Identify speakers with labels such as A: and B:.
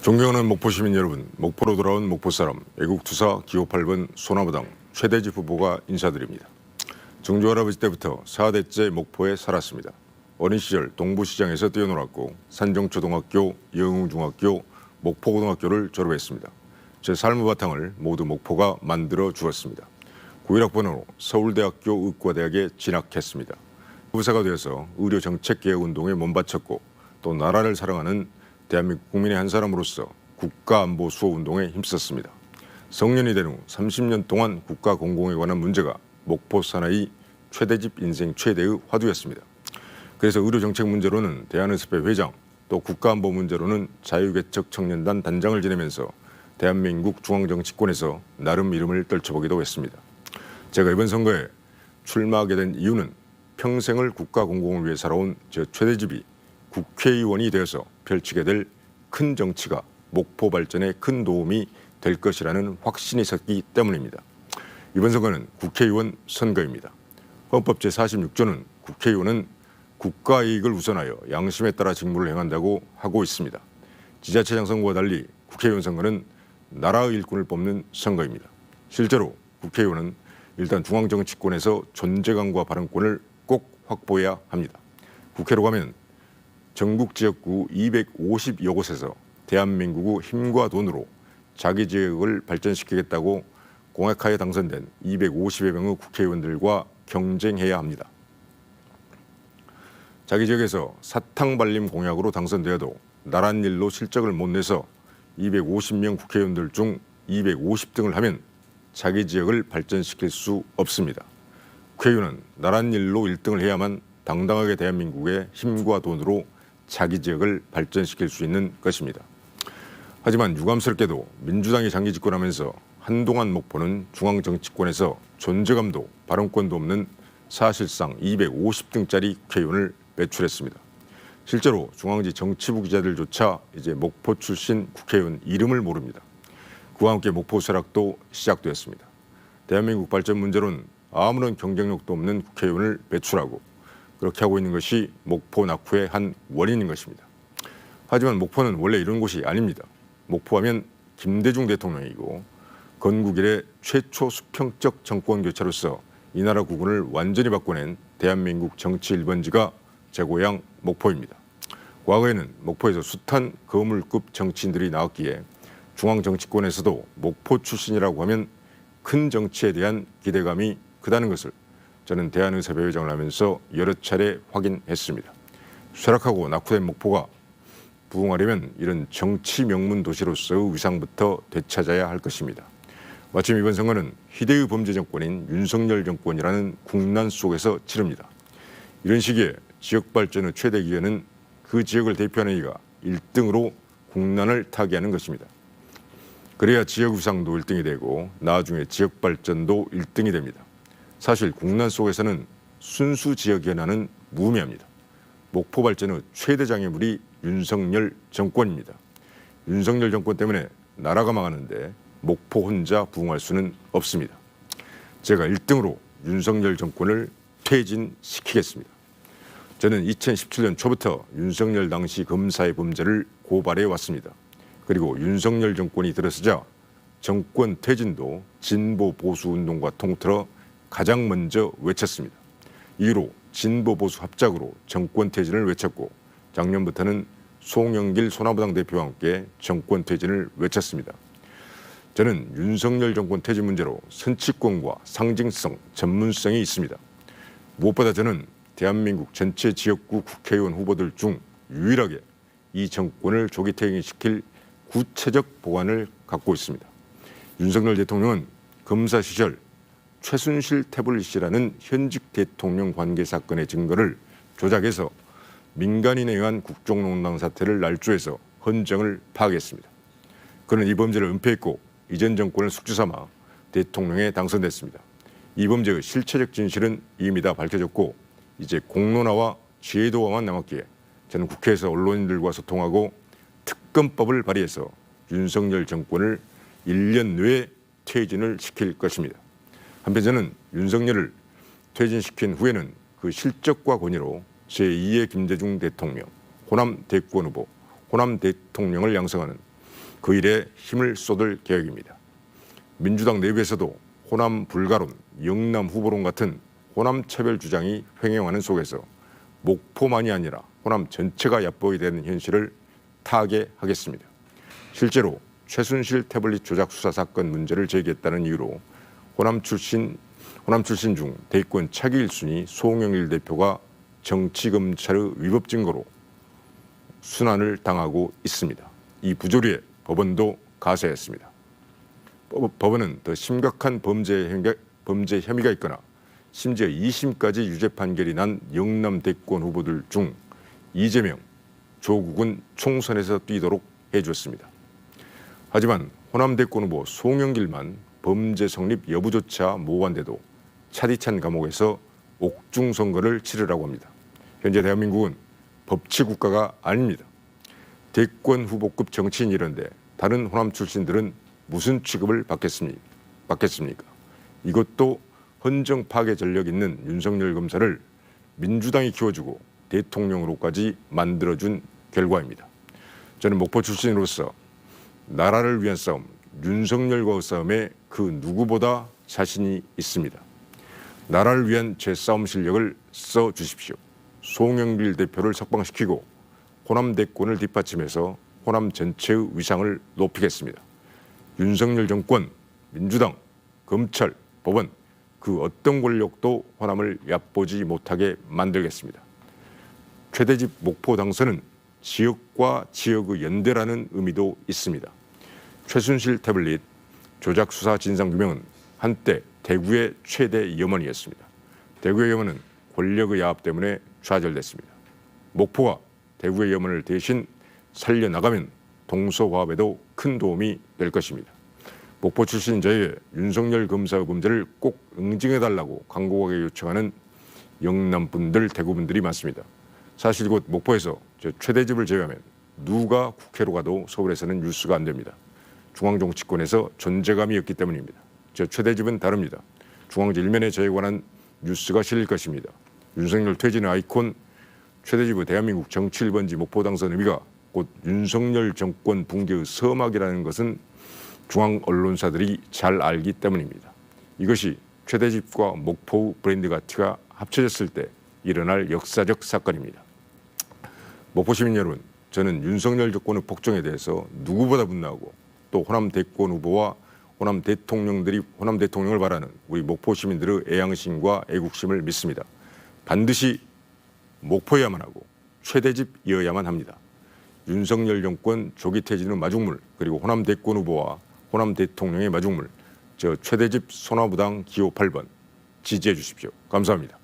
A: 존경하는 목포 시민 여러분, 목포로 돌아온 목포 사람, 애국투사 기호 8번 소나무당 최대집 후보가 인사드립니다. 증조 할아버지 때부터 4대째 목포에 살았습니다. 어린 시절 동부시장에서 뛰어놀았고 산정초등학교, 영흥중학교, 목포고등학교를 졸업했습니다. 제 삶의 바탕을 모두 목포가 만들어 주었습니다. 91학번으로 서울대학교 의과대학에 진학했습니다. 부사가 되어서 의료정책개혁운동에 몸바쳤고 또 나라를 사랑하는 대한민국 국민의 한 사람으로서 국가안보 수호운동에 힘썼습니다. 성년이 된 후 30년 동안 국가 공공에 관한 문제가 목포 사나이 최대집 인생 최대의 화두였습니다. 그래서 의료정책 문제로는 대한의사회 회장, 또 국가안보 문제로는 자유개척 청년단 단장을 지내면서 대한민국 중앙정치권에서 나름 이름을 떨쳐보기도 했습니다. 제가 이번 선거에 출마하게 된 이유는 평생을 국가 공공을 위해 살아온 저 최대집이 국회의원이 되어서 펼치게 될 큰 정치가 목포 발전에 큰 도움이 될 것이라는 확신이 섰기 때문입니다. 이번 선거는 국회의원 선거입니다. 헌법 제46조는 국회의원은 국가 이익을 우선하여 양심에 따라 직무를 행한다고 하고 있습니다. 지자체장 선거와 달리 국회의원 선거는 나라의 일꾼을 뽑는 선거입니다. 실제로 국회의원은 일단 중앙정치권에서 존재감과 발언권을 꼭 확보해야 합니다. 국회로 가면 전국 지역구 250여 곳에서 대한민국의 힘과 돈으로 자기 지역을 발전시키겠다고 공약하에 당선된 250여 명의 국회의원들과 경쟁해야 합니다. 자기 지역에서 사탕 발림 공약으로 당선되어도 나란 일로 실적을 못 내서 250명 국회의원들 중 250등을 하면 자기 지역을 발전시킬 수 없습니다. 국회의원은 나란 일로 1등을 해야만 당당하게 대한민국의 힘과 돈으로 자기 지역을 발전시킬 수 있는 것입니다. 하지만 유감스럽게도 민주당이 장기 집권하면서 한동안 목포는 중앙정치권에서 존재감도 발언권도 없는 사실상 250등짜리 국회의원을 배출했습니다. 실제로 중앙지 정치부 기자들조차 이제 목포 출신 국회의원 이름을 모릅니다. 그와 함께 목포 쇠락도 시작되었습니다. 대한민국 발전 문제로는 아무런 경쟁력도 없는 국회의원을 배출하고 그렇게 하고 있는 것이 목포 낙후의 한 원인인 것입니다. 하지만 목포는 원래 이런 곳이 아닙니다. 목포하면 김대중 대통령이고 건국 이래 최초 수평적 정권 교체로서 이 나라 구분을 완전히 바꿔낸 대한민국 정치 1번지가 제 고향 목포입니다. 과거에는 목포에서 숱한 거물급 정치인들이 나왔기에 중앙정치권에서도 목포 출신이라고 하면 큰 정치에 대한 기대감이 크다는 것을 저는 대한의사회 회장을 하면서 여러 차례 확인했습니다. 쇠락하고 낙후된 목포가 부흥하려면 이런 정치 명문 도시로서의 위상부터 되찾아야 할 것입니다. 마침 이번 선거는 희대의 범죄 정권인 윤석열 정권이라는 국난 속에서 치릅니다. 이런 시기에 지역 발전의 최대 기회는 그 지역을 대표하는 이가 1등으로 국난을 타개하는 것입니다. 그래야 지역 위상도 1등이 되고 나중에 지역 발전도 1등이 됩니다. 사실 국난 속에서는 순수 지역 연하는 무의미합니다. 목포 발전의 최대 장애물이 윤석열 정권입니다. 윤석열 정권 때문에 나라가 망하는데 목포 혼자 부흥할 수는 없습니다. 제가 1등으로 윤석열 정권을 퇴진시키겠습니다. 저는 2017년 초부터 윤석열 당시 검사의 범죄를 고발해 왔습니다. 그리고 윤석열 정권이 들어서자 정권 퇴진도 진보 보수 운동과 통틀어 가장 먼저 외쳤습니다. 이후로 진보 보수 합작으로 정권 퇴진을 외쳤고 작년부터는 송영길 소나무당 대표와 함께 정권 퇴진을 외쳤습니다. 저는 윤석열 정권 퇴진 문제로 선치권과 상징성, 전문성이 있습니다. 무엇보다 저는 대한민국 전체 지역구 국회의원 후보들 중 유일하게 이 정권을 조기 퇴진시킬 구체적 보관을 갖고 있습니다. 윤석열 대통령은 검사 시절 최순실 태블릿이라는 현직 대통령 관계 사건의 증거를 조작해서 민간인에 의한 국정농단 사태를 날조해서 헌정을 파악했습니다. 그는 이 범죄를 은폐했고 이전 정권을 숙주삼아 대통령에 당선됐습니다. 이 범죄의 실체적 진실은 이미 다 밝혀졌고 이제 공론화와 제도화만 남았기에 저는 국회에서 언론인들과 소통하고 특검법을 발의해서 윤석열 정권을 1년 내에 퇴진을 시킬 것입니다. 한편 저는 윤석열을 퇴진시킨 후에는 그 실적과 권위로 제2의 김대중 대통령, 호남 대권 후보, 호남 대통령을 양성하는 그 일에 힘을 쏟을 계획입니다. 민주당 내부에서도 호남 불가론, 영남 후보론 같은 호남 차별 주장이 횡행하는 속에서 목포만이 아니라 호남 전체가 얕보게 되는 현실을 타개하겠습니다. 실제로 최순실 태블릿 조작 수사 사건 문제를 제기했다는 이유로 호남 출신 중 대권 차기 1순위 송영길 대표가 정치검찰의 위법 증거로 순환을 당하고 있습니다. 이 부조리에 법원도 가세했습니다. 법원은 더 심각한 범죄 혐의가 있거나 심지어 2심까지 유죄 판결이 난 영남 대권 후보들 중 이재명, 조국은 총선에서 뛰도록 해주었습니다. 하지만 호남 대권 후보 송영길만 범죄 성립 여부조차 모호한데도 차디찬 감옥에서 옥중 선고를 치르라고 합니다. 현재 대한민국은 법치 국가가 아닙니다. 대권 후보급 정치인이런데 다른 호남 출신들은 무슨 취급을 받겠습니까? 이것도 헌정 파괴 전력 있는 윤석열 검사를 민주당이 키워주고 대통령으로까지 만들어준 결과입니다. 저는 목포 출신으로서 나라를 위한 싸움, 윤석열과의 싸움에 그 누구보다 자신이 있습니다. 나라를 위한 제 싸움 실력을 써주십시오. 송영길 대표를 석방시키고 호남 대권을 뒷받침해서 호남 전체의 위상을 높이겠습니다. 윤석열 정권, 민주당, 검찰, 법원 그 어떤 권력도 호남을 얕보지 못하게 만들겠습니다. 최대집 목포 당선은 지역과 지역의 연대라는 의미도 있습니다. 최순실 태블릿 조작 수사 진상규명은 한때 대구의 최대 염원이었습니다. 대구의 염원은 권력의 야합 때문에 좌절됐습니다. 목포가 대구의 염원을 대신 살려나가면 동서화합에도 큰 도움이 될 것입니다. 목포 출신 저에게 윤석열 검사의 범죄를 꼭 응징해달라고 간곡하게 요청하는 영남분들, 대구분들이 많습니다. 사실 곧 목포에서 최대집을 제외하면 누가 국회로 가도 서울에서는 뉴스가 안 됩니다. 중앙정치권에서 존재감이 없기 때문입니다. 최대집은 다릅니다. 중앙지 일면에 저에 관한 뉴스가 실릴 것입니다. 윤석열 퇴진의 아이콘 최대집의 대한민국 정치 1번지 목포 당선 의미가 곧 윤석열 정권 붕괴의 서막이라는 것은 중앙 언론사들이 잘 알기 때문입니다. 이것이 최대집과 목포 브랜드 가치가 합쳐졌을 때 일어날 역사적 사건입니다. 목포 시민 여러분, 저는 윤석열 정권의 폭정에 대해서 누구보다 분노하고 또 호남 대권 후보와 호남 대통령을 바라는 우리 목포 시민들의 애양심과 애국심을 믿습니다. 반드시 목포여야만 하고 최대집이어야만 합니다. 윤석열 정권 조기 퇴진의 마중물, 그리고 호남 대권 후보와 호남 대통령의 마중물, 최대집 소나무당 기호 8번 지지해 주십시오. 감사합니다.